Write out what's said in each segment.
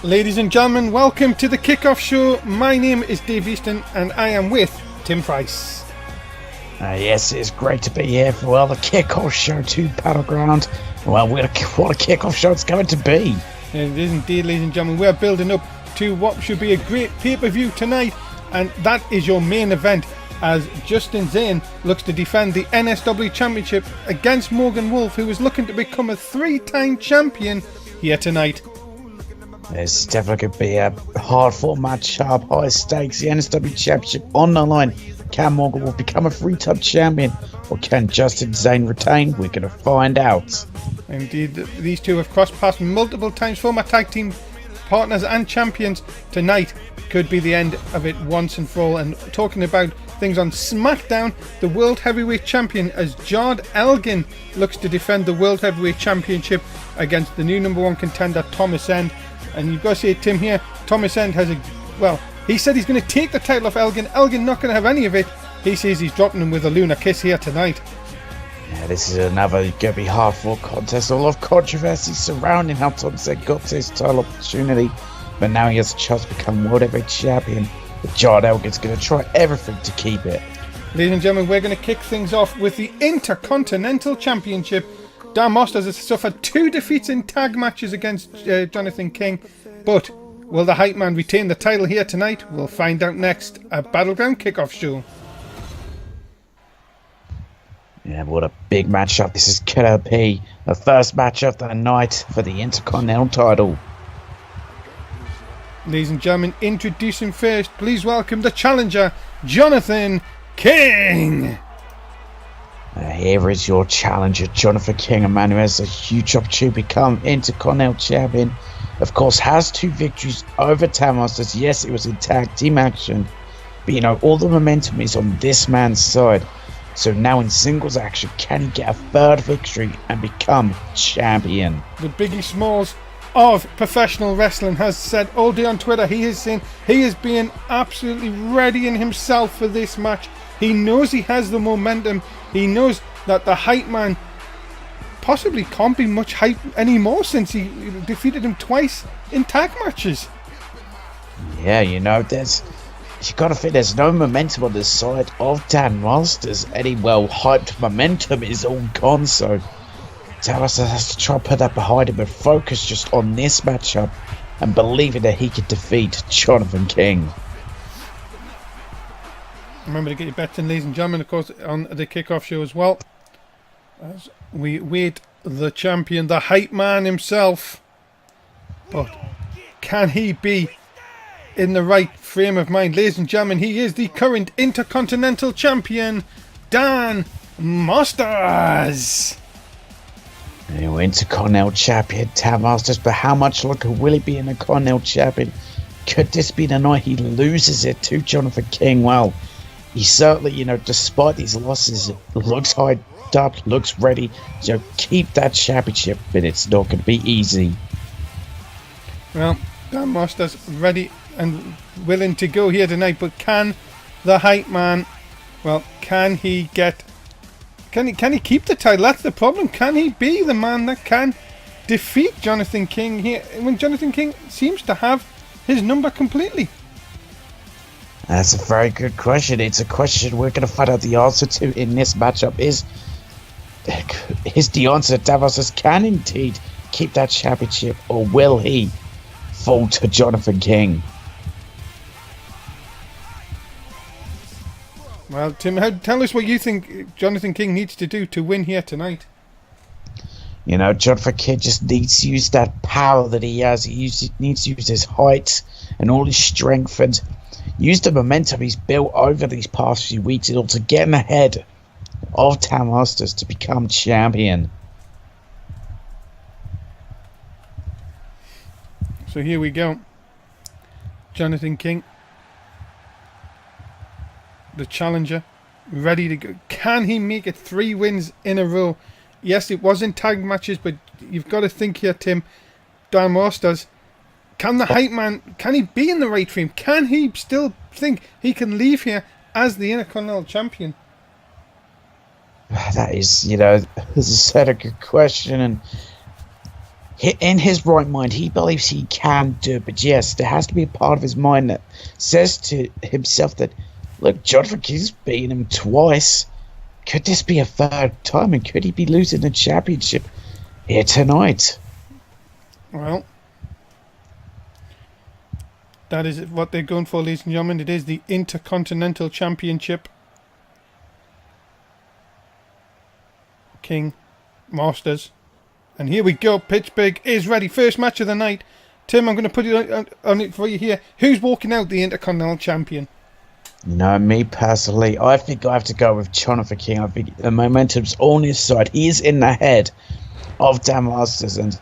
Ladies and gentlemen, welcome to the Kickoff Show. My name is Dave Easton and I am with Tim Price. Yes, it's great to be here for the Kickoff Show to Battleground. Well, what a Kickoff Show it's going to be. It is indeed, ladies and gentlemen. We're building up to what should be a great pay-per-view tonight, and that is your main event as Justin Zane looks to defend the NSW Championship against Morgan Wolf, who is looking to become a 3-time champion here tonight. It's definitely going to be a hard-fought matchup, high stakes, the NSW Championship on the line. Can Morgan Wolf become a 3-time champion, or can Justin Zane retain? We're going to find out. Indeed, these two have crossed paths multiple times, former tag team partners and champions. Tonight could be the end of it once and for all. And talking about things on SmackDown, the World Heavyweight Champion as Jard Elgin looks to defend the World Heavyweight Championship against the new number one contender Thomas End. And you've got to say, Tim, here, Thomas End has he said he's going to take the title off Elgin. Elgin not going to have any of it. He says he's dropping him with a lunar kiss here tonight. Yeah, this is another going to be hard-fought contest. A lot of controversy surrounding how Thomas End got to his title opportunity, but now he has a chance to become World Heavyweight Champion. But Jard Elgin's going to try everything to keep it. Ladies and gentlemen, we're going to kick things off with the Intercontinental Championship. Dan Masters has suffered 2 defeats in tag matches against Jonathan King, but will the hype man retain the title here tonight? We'll find out next at Battleground Kickoff Show. Yeah, what a big matchup. This is going to be the first match of the night for the Intercontinental title. Ladies and gentlemen, introducing first, please welcome the challenger, Jonathan King. Here is your challenger, Jonathan King, a man who has a huge opportunity to become Intercontinental Champion. Of course, has 2 victories over Tam Masters. Yes, it was in tag team action, but all the momentum is on this man's side. So now in singles action, can he get a 3rd victory and become champion? The Biggie Smalls of professional wrestling has said all day on Twitter, he is saying he is being absolutely ready in himself for this match. He knows he has the momentum. He knows that the hype man possibly can't be much hype anymore since he defeated him twice in tag matches. Yeah, you got to think there's no momentum on the side of Dan Masters. Any well-hyped momentum is all gone, so Dan Masters has to try and put that behind him and focus just on this matchup and believing that he could defeat Jonathan King. Remember to get your bets in, ladies and gentlemen, of course, on the Kickoff Show as well, as we wait the champion, the hype man himself. But can he be in the right frame of mind? Ladies and gentlemen, he is the current Intercontinental Champion, Dan Masters. New Intercontinental Champion, Dan Masters, but how much longer will he be in the Continental Champion? Could this be the night he loses it to Jonathan King? Well, he certainly, despite these losses, looks hyped up, looks ready to keep that championship, but it's not going to be easy. Well, Dan Masters ready and willing to go here tonight, but can the hype man, can he keep the title? That's the problem. Can he be the man that can defeat Jonathan King here when Jonathan King seems to have his number completely? That's a very good question. It's a question we're going to find out the answer to in this matchup. Is the answer that Dan Masters can indeed keep that championship, or will he fall to Jonathan King? Well, Tim, tell us what you think Jonathan King needs to do to win here tonight. Jonathan King just needs to use that power that he has. He needs to use his height and all his strength and use the momentum he's built over these past few weeks in order to get him ahead of Tam Masters to become champion. So here we go. Jonathan King, the challenger, ready to go. Can he make it 3 wins in a row? Yes, it was in tag matches, but you've got to think here, Tim, Dan Masters, can the hype man, can he be in the right frame? Can he still think he can leave here as the Intercontinental Champion? That is, as I said, a good question, and in his right mind, he believes he can do it. But yes, there has to be a part of his mind that says to himself that, look, Jonathan King's beaten him twice. Could this be a third time? And could he be losing the championship here tonight? Well, that is what they're going for, ladies and gentlemen. It is the Intercontinental Championship. King Masters. And here we go. Pittsburgh is ready. First match of the night. Tim, I'm going to put it on it for you here. Who's walking out the Intercontinental Champion? No, me personally, I think I have to go with Jonathan King. I think the momentum's on his side. He is in the head of Dan Masters. And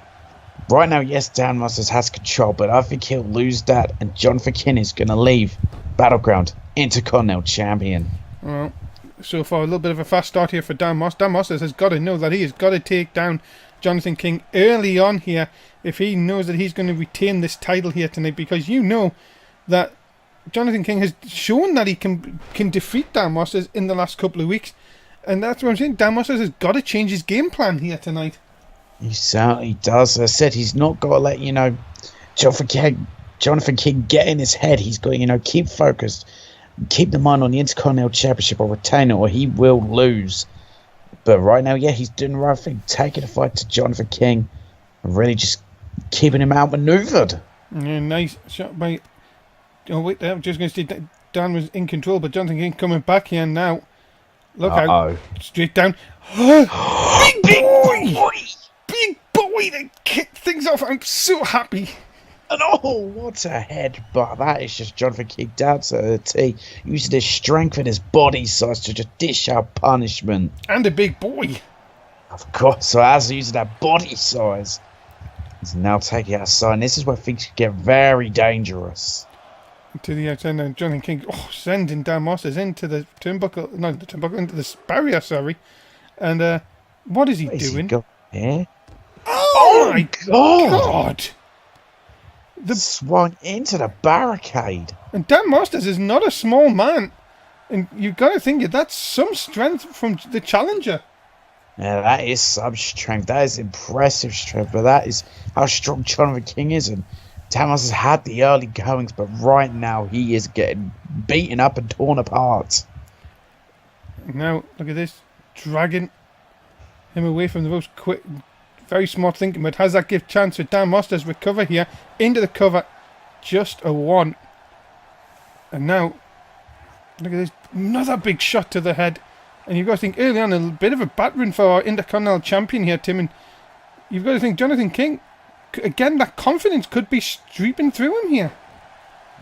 right now, yes, Dan Masters has control, but I think he'll lose that. And Jonathan King is going to leave Battleground Intercontinental Champion. Well, so far, a little bit of a fast start here for Dan Masters. Dan Masters has got to know that he has got to take down Jonathan King early on here if he knows that he's going to retain this title here tonight, because you know that Jonathan King has shown that he can defeat Dan Masters in the last couple of weeks, and that's what I'm saying. Dan Masters has got to change his game plan here tonight. He certainly does. As I said, he's not got to let, Jonathan King get in his head. He's got to, keep focused, keep the mind on the Intercontinental Championship or retain it, or he will lose. But right now, yeah, he's doing the right thing, taking the fight to Jonathan King, and really just keeping him outmaneuvered. Yeah, nice shot by... Oh, wait, I'm just going to say Dan was in control, but Jonathan King coming back here now. Look out. Straight down. Big boy! Big boy to kick things off. I'm so happy. And what a headbutt. That is just Jonathan King down to the T, using his strength and his body size to just dish out punishment. And a big boy. Of course, so as using that body size, he's now taking outside. And this is where things get very dangerous. To the outside now, Jonathan King sending Dan Masters into the turnbuckle, into the barrier, sorry. And what is he doing? Oh my God! Swung into the barricade. And Dan Masters is not a small man. And you've got to think that's some strength from the challenger. Yeah, that is some strength. That is impressive strength. But that is how strong Jonathan King is. And Dan Masters had the early goings, but right now he is getting beaten up and torn apart. Now, look at this. Dragging him away from the ropes. Quick. Very smart thinking, but has that give chance for Dan Masters recover here into the cover? Just a one. And now, look at this. Another big shot to the head. And you've got to think early on, a bit of a battering for our Intercontinental Champion here, Tim. And you've got to think Jonathan King, again, that confidence could be streeping through him here.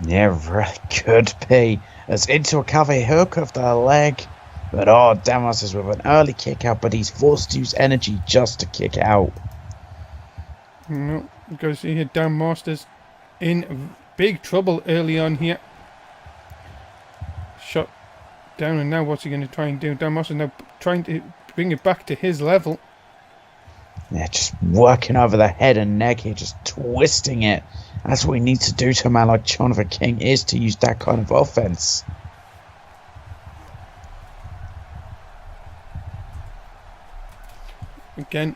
Yeah, really could be. As into a cover hook of the leg. But Dan Masters with an early kick out, but he's forced to use energy just to kick out. No, you've got to see here, Dan Masters in big trouble early on here. Shot down, and now what's he going to try and do? Dan Masters now trying to bring it back to his level. Yeah, just working over the head and neck here, just twisting it. That's what we need to do to a man like Jonathan King, is to use that kind of offense. Again.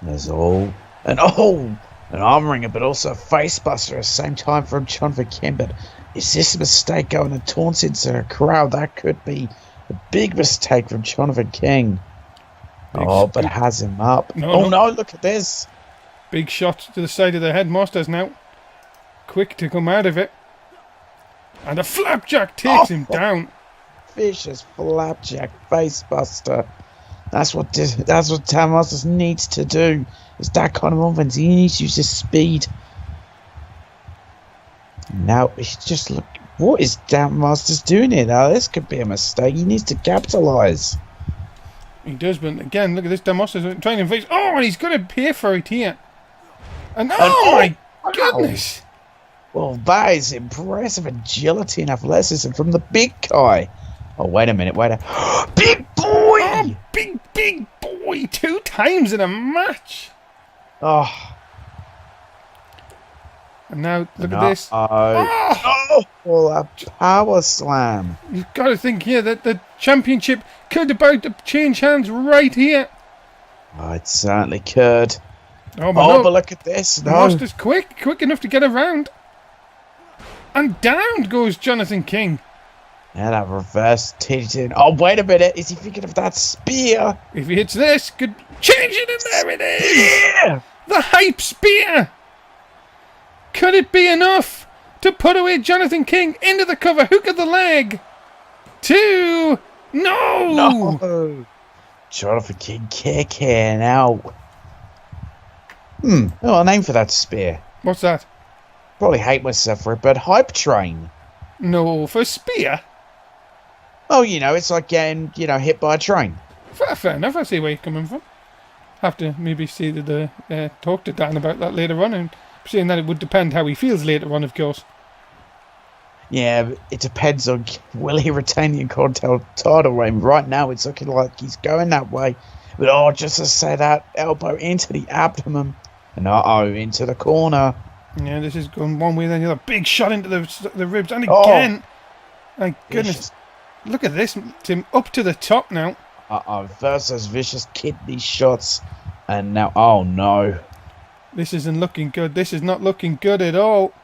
There's an arm ringer, but also a face buster at the same time from Jonathan King. But is this a mistake going and taunts into a crowd? That could be a big mistake from Jonathan King. But has him up. No, look at this. Big shot to the side of the head. Masters now quick to come out of it. And a flapjack takes him down. Vicious flapjack facebuster. That's what Dan Masters needs to do. It's that kind of offense. He needs to use his speed. Now he's just look. What is Dan Masters doing here? Now this could be a mistake. He needs to capitalize. He does, but again, look at this. Dan Masters trying to face. And he's going to pay for it here. And my goodness! Well, that is impressive agility and athleticism from the big guy. Oh, wait a minute, big boy! Oh, big boy! 2 times in a match! Oh. And now, look at this. A power slam. You've got to think here that the championship could about to change hands right here. Oh, it certainly could. Oh, But look at this. No. Master's quick enough to get around. And down goes Jonathan King. And that reverse teaching. Oh, wait a minute. Is he thinking of that spear? If he hits this, could change it, and there it is. Yeah. The hype spear. Could it be enough to put away Jonathan King into the cover? Hook of the leg. 2. No. Jonathan King kicking out. Oh, a name for that spear. What's that? Probably hate myself for it, but hype train. No, for spear. Oh, it's like getting, hit by a train. Fair enough. I see where you're coming from. Have to maybe see talk to Dan about that later on, and saying that it would depend how he feels later on, of course. Yeah, but it depends on will he retain the Intercontinental title reign. Right now, it's looking like he's going that way. But just to say that elbow into the abdomen, and into the corner. Yeah, this is going one way then the other. Big shot into the ribs, and again. My goodness. Vicious. Look at this, Tim. Up to the top now. Versus vicious kidney shots. And now, oh no. This isn't looking good. This is not looking good at all.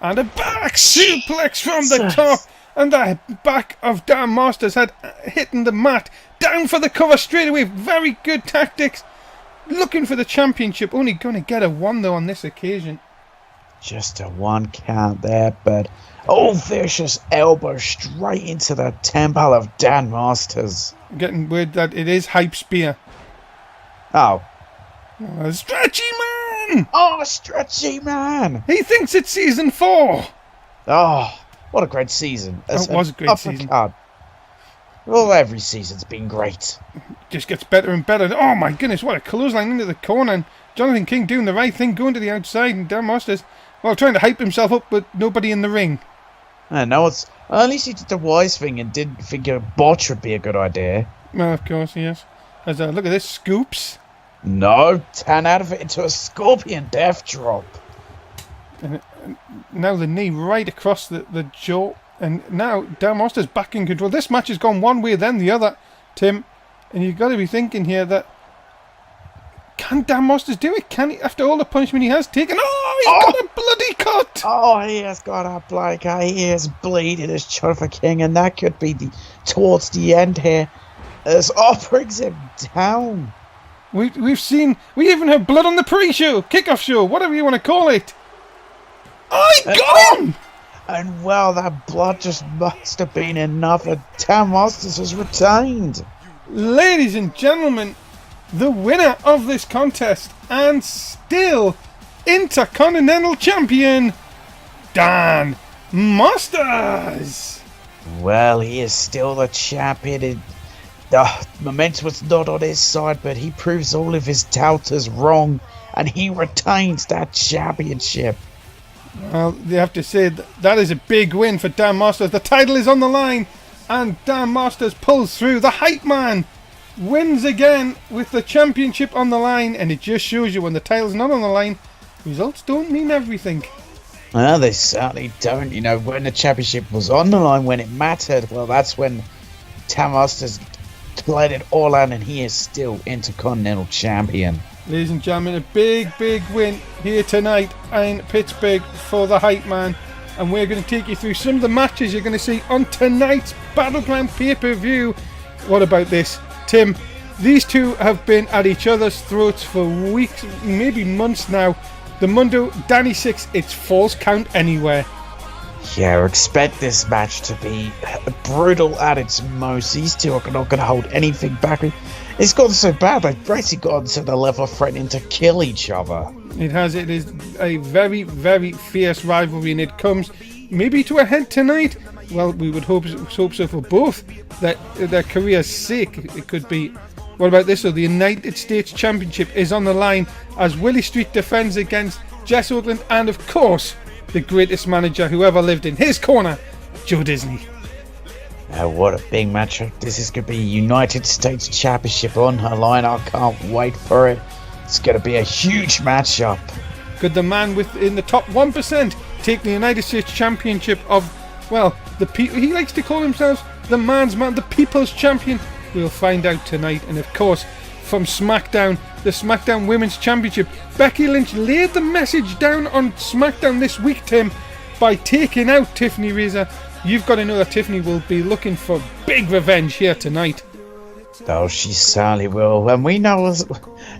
And a back suplex from the top. And the back of Dan Masters had hitting the mat. Down for the cover straight away. Very good tactics. Looking for the championship. Only going to get a 1 though on this occasion. Just a 1 count there, but vicious elbow straight into the temple of Dan Masters. Getting word that it is hype spear. Oh, Stretchy man! Stretchy man! He thinks it's season 4. Oh, what a great season. It was a great season. Well, every season's been great. Just gets better and better. Oh my goodness, what a clothesline into the corner. And Jonathan King doing the right thing, going to the outside, and Dan Masters, trying to hype himself up, but nobody in the ring. No, at least he did the wise thing and didn't think a botch would be a good idea. Well, of course, yes. Look at this, scoops. No, 10 out of it into a scorpion death drop. And now the knee right across the jaw. And now Dan Masters back in control. This match has gone one way, then the other, Tim. And you've got to be thinking here that, can Dan Masters do it? Can he, after all the punishment he has taken? He's got a bloody cut! He has got a bloody cut. He is bleeding as Jonathan King, and that could be towards the end here. As brings him down. We even have blood on the pre-show, kickoff show, whatever you want to call it. He got him! And that blood just must have been enough, and Dan Masters has retained. Ladies and gentlemen, the winner of this contest, and still Intercontinental Champion, Dan Masters. Well, he is still the champion. The momentum was not on his side, but he proves all of his doubters wrong, and he retains that championship. Well, you have to say that is a big win for Dan Masters. The title is on the line, and Dan Masters pulls through. The hype man wins again with the championship on the line, and it just shows you when the title's not on the line, results don't mean everything. Well, they certainly don't. When the championship was on the line, when it mattered, well, that's when Dan Masters played it all out, and he is still Intercontinental Champion. Ladies and gentlemen, a big win here tonight in Pittsburgh for the hype man, and we're going to take you through some of the matches you're going to see on tonight's Battleground pay-per-view. What about this, Tim? These two have been at each other's throats for weeks, maybe months now. The Mundo, Danny Six, it's false count anywhere. Yeah, expect this match to be brutal at its most. These two are not going to hold anything back. It's gotten so bad, they've basically gotten to the level of threatening to kill each other. It has. It is a very fierce rivalry, and it comes maybe to a head tonight. Well, we would hope so for both, that their career's sake. It could be. What about this? So the United States Championship is on the line as Willie Street defends against Jess Oakland, and of course, the greatest manager who ever lived in his corner, Joe Disney. What a big matchup. This is going to be United States Championship on her line. I can't wait for it. It's going to be a huge matchup. Could the man within the top 1% take the United States Championship of, the people? He likes to call himself the man's man, the people's champion. We'll find out tonight. And of course, from SmackDown, the SmackDown Women's Championship. Becky Lynch laid the message down on SmackDown this week, Tim, by taking out Tiffany Razor. You've got to know that Tiffany will be looking for big revenge here tonight. Oh, she certainly will. And we know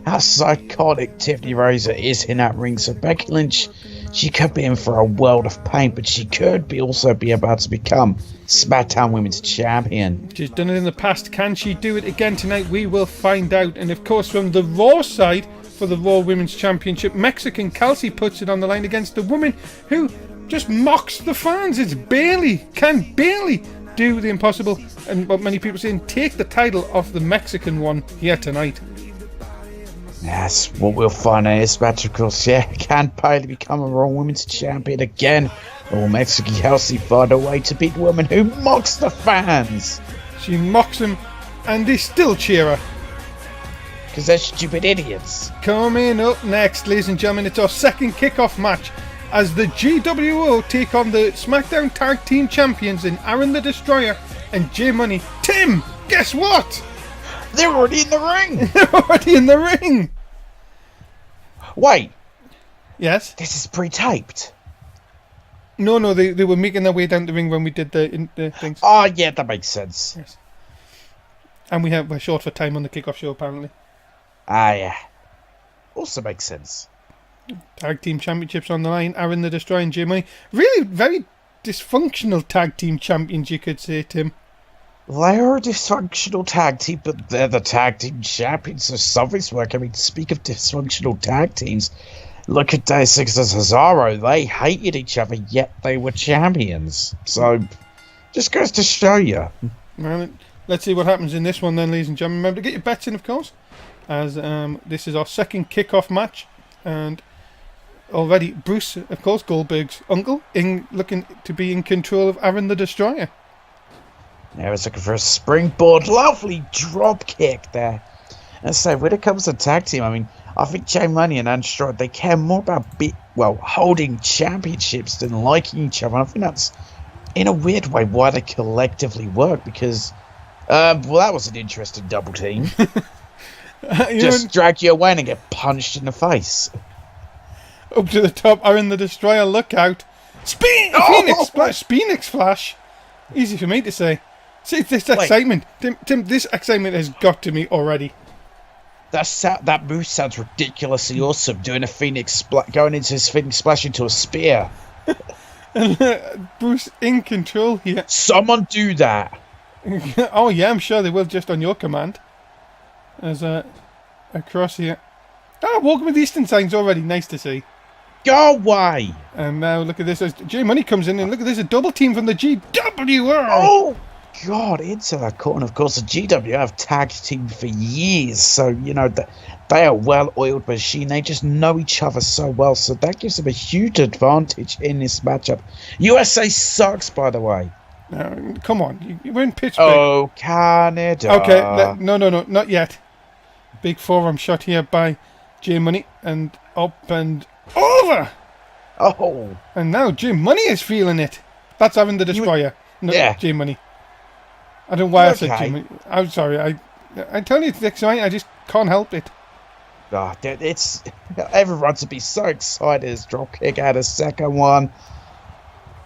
how psychotic Tiffany Razor is in that ring. So Becky Lynch, she could be in for a world of pain, but she could also be about to become SmackDown Women's Champion. She's done it in the past. Can she do it again tonight? We will find out. And of course, from the Raw side, for the Raw Women's Championship, Mexican Kelsey puts it on the line against the woman who just mocks the fans. It's Bayley. Can Bayley do the impossible, and what many people saying, take the title off the Mexican one here tonight? Yes, what we'll find in this match, of course, can Bayley become a Raw Women's Champion again? Or will Mexican Kelsey find a way to beat the woman who mocks the fans? She mocks them, and they still cheer her. Because they're stupid idiots. Coming up next, ladies and gentlemen, it's our second kickoff match as the GWO take on the SmackDown Tag Team Champions in Aaron the Destroyer and J Money. Tim, guess what? They're already in the ring! They're already in the ring! Wait. Yes? This is pre-taped. No, they were making their way down the ring when we did the things. Oh, yeah, that makes sense. Yes. And we're short for time on the kickoff show, apparently. Ah, yeah. Also makes sense. Tag Team Championships on the line. Aaron the Destroyer and J Money. Really very dysfunctional tag team champions, you could say, Tim. They are a dysfunctional tag team, but they're the tag team champions, so something's working. I mean, speak of dysfunctional tag teams, look at Day 6 and Cesaro. They hated each other, yet they were champions. So, just goes to show you. Well, let's see what happens in this one then, ladies and gentlemen. Remember to get your bets in, of course, as this is our second kickoff match. And already Bruce, of course, Goldberg's uncle, looking to be in control of Aaron the Destroyer. Yeah, I was looking for a springboard. Lovely drop kick there. And so when it comes to tag team, I mean, I think J Money and Andrade, they care more about holding championships than liking each other. And I think that's, in a weird way, why they collectively work. Because, that was an interesting double team. Just drag you away and get punched in the face. Up to the top, Aaron the Destroyer, look out. Phoenix Splash, Phoenix Flash. Easy for me to say. See, this excitement. Tim, this excitement has got to me already. That move sounds ridiculously awesome, doing a Phoenix going into his Phoenix Splash into a spear. And Bruce in control here. Someone do that. Oh yeah, I'm sure they will, just on your command. As across here. Walking with Easton signs already, nice to see. Go away! And now look at this, as J Money comes in, and look at this, a double team from the GWO! Oh, God, into that corner. Of course, the GWO have tag team for years, so, you know, they are a well-oiled machine. They just know each other so well, so that gives them a huge advantage in this matchup. USA sucks, by the way. Come on, we're in Pittsburgh. Oh, Canada. Okay, no, not yet. Big forearm shot here by J Money, and up and over! Oh. And now J Money is feeling it. That's Aaron the Destroyer. No, J Money. I don't know why I said J Money. I'm sorry. I tell you it's exciting. I just can't help it. Oh, it's everyone's to be so excited as drop kick out a second one.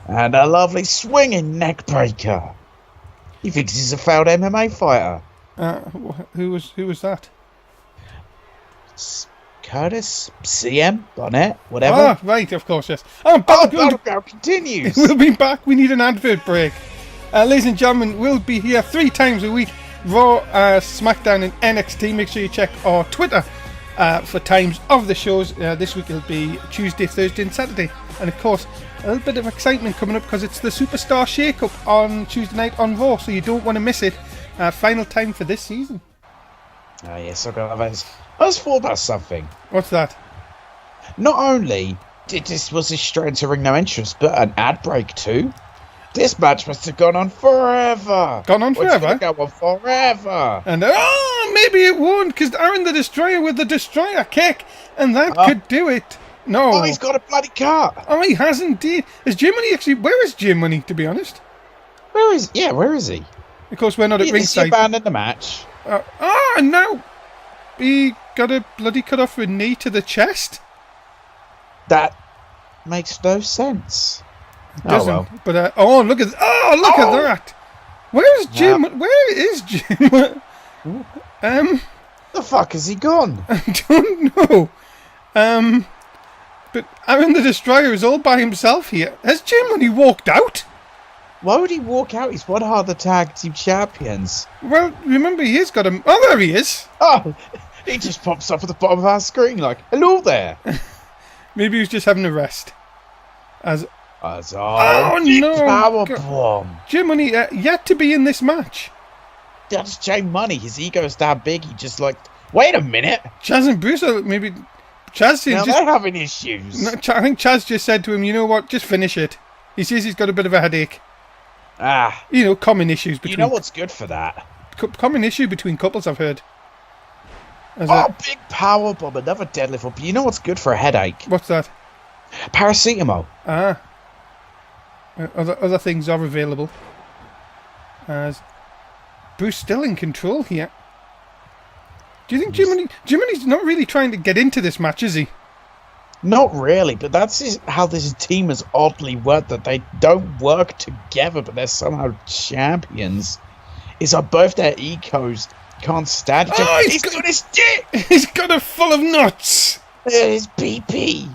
And a lovely swinging neck breaker. He thinks he's a failed MMA fighter. Who was that? Curtis, CM, Bonnet, whatever. Ah, right, of course, yes. Battleground continues. We'll be back. We need an advert break. Ladies and gentlemen, we'll be here 3 times a week. Raw, SmackDown and NXT. Make sure you check our Twitter for times of the shows. This week it'll be Tuesday, Thursday and Saturday. And of course, a little bit of excitement coming up because it's the Superstar Shake-Up on Tuesday night on Raw, so you don't want to miss it. Final time for this season. Oh yes, I was thought about something. What's that? Not only was this straight into ring no entrance, but an ad break too. This match must have gone on forever. Gone on forever? It's gonna go on forever. And maybe it won't, because Aaron the Destroyer with the Destroyer kick, and that could do it. No. Oh, he's got a bloody car. Oh, he has indeed. Is J Money actually? Where is J Money? To be honest. Where is he? Of course, we're not at ringside. He abandoned the match. No. he got a bloody cut off a knee to the chest. That makes no sense. Doesn't. Oh, well. But look at that. Where's Jim? Yeah. Where is Jim? The fuck has he gone? I don't know. But Aaron the Destroyer is all by himself here. Has Jim when he walked out? Why would he walk out? He's one of the tag team champions. Well, remember he has got him. Oh, there he is. Oh, he just pops up at the bottom of our screen like, hello there. Maybe he was just having a rest. Big no! God. Powerbomb. Jim Money yet to be in this match. That's Jay Money. His ego's that big. He just like, wait a minute. Chaz and Bruce maybe. Chaz Now they're having issues. No, I think Chaz just said to him, you know what, just finish it. He says he's got a bit of a headache. Common issues between... You know what's good for that? Common issue between couples, I've heard. Big powerbomb, another deadlift up. You know what's good for a headache? What's that? Paracetamol. Other things are available. As Bruce still in control here. Do you think Jim Money's not really trying to get into this match, is he? Not really, but that's how this team has oddly worked, that they don't work together, but they're somehow champions. It's like both their egos can't stand each other. He's got his dick! He's got it full of nuts! His PP!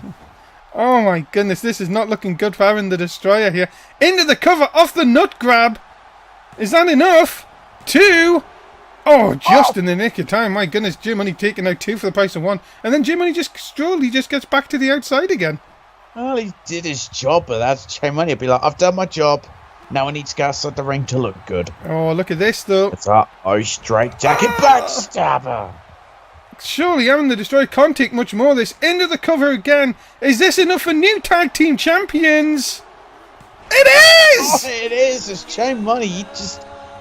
Oh my goodness, this is not looking good for Aaron the Destroyer here. Into the cover, off the nut grab! Is that enough? 2! Oh, just in the nick of time. My goodness, Jim Money taking out 2 for the price of 1. And then Jim Money just gets back to the outside again. Well, he did his job, but that's Jay Money. He'll be like, I've done my job. Now I need to go outside the ring to look good. Oh, look at this, though. It's a straight jacket backstabber. Surely Aaron the Destroyer can't take much more of this. Into the cover again. Is this enough for new tag team champions? It is! Oh, it is. It's Jay Money.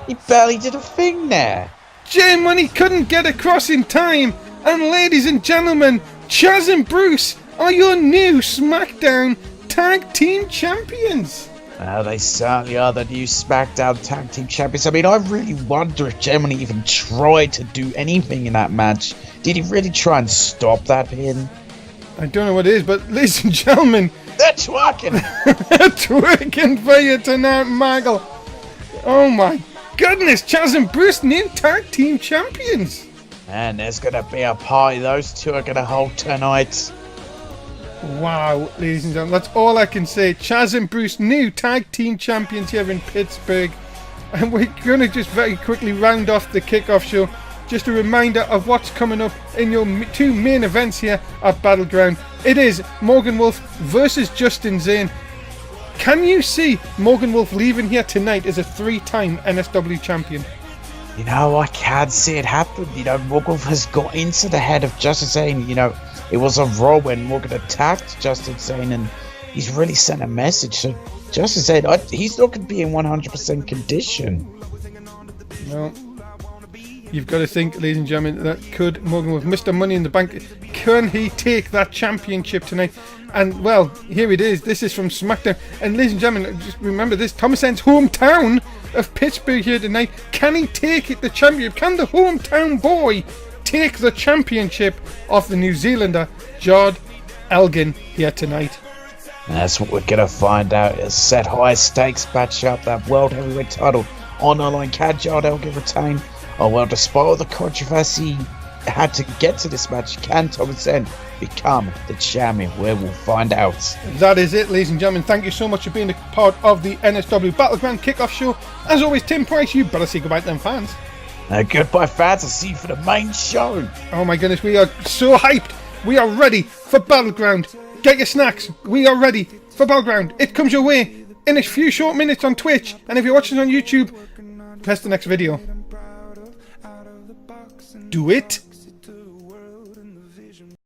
He barely did a thing there. Jay Money couldn't get across in time. And ladies and gentlemen, Chaz and Bruce are your new SmackDown Tag Team Champions. They certainly are the new SmackDown Tag Team Champions. I mean, I really wonder if Jay Money even tried to do anything in that match. Did he really try and stop that pin? I don't know what it is, but ladies and gentlemen, they're twerking. They're twerking for you tonight, Michael. Oh my goodness, Chaz and Bruce, new tag team champions. And there's going to be a party those two are going to hold tonight. Wow, ladies and gentlemen, that's all I can say. Chaz and Bruce, new tag team champions here in Pittsburgh. And we're going to just very quickly round off the kickoff show. Just a reminder of what's coming up in your 2 main events here at Battleground. It is Morgan Wolf versus Justin Zane. Can you see Morgan Wolf leaving here tonight as a 3-time NSW champion? You know, I can't see it happen. You know, Morgan Wolf has got into the head of Justin Zane. You know, it was a Raw when Morgan attacked Justin Zane, and he's really sent a message. So Justin Zane, he's not going to be in 100% condition. No. You've got to think, ladies and gentlemen, that could Morgan Wolf, Mr. Money in the Bank, can he take that championship tonight? And, well, here it is. This is from SmackDown. And, ladies and gentlemen, just remember this. Thomas N's hometown of Pittsburgh here tonight. Can he take it, the championship? Can the hometown boy take the championship off the New Zealander, Jod Elgin, here tonight? That's what we're going to find out. A set high stakes matchup, that World Heavyweight title on the line. Can Jod Elgin retain? Oh, well, despite all the controversy had to get to this match, can Thomas N become the champion? Where we'll find out. That is it, ladies and gentlemen. Thank you so much for being a part of the NSW Battleground Kickoff Show. As always, Tim Price, you better say goodbye to them fans. Goodbye, fans. I'll see you for the main show. Oh my goodness, we are so hyped. We are ready for Battleground. Get your snacks. We are ready for Battleground. It comes your way in a few short minutes on Twitch. And if you're watching on YouTube, press the next video. Do it.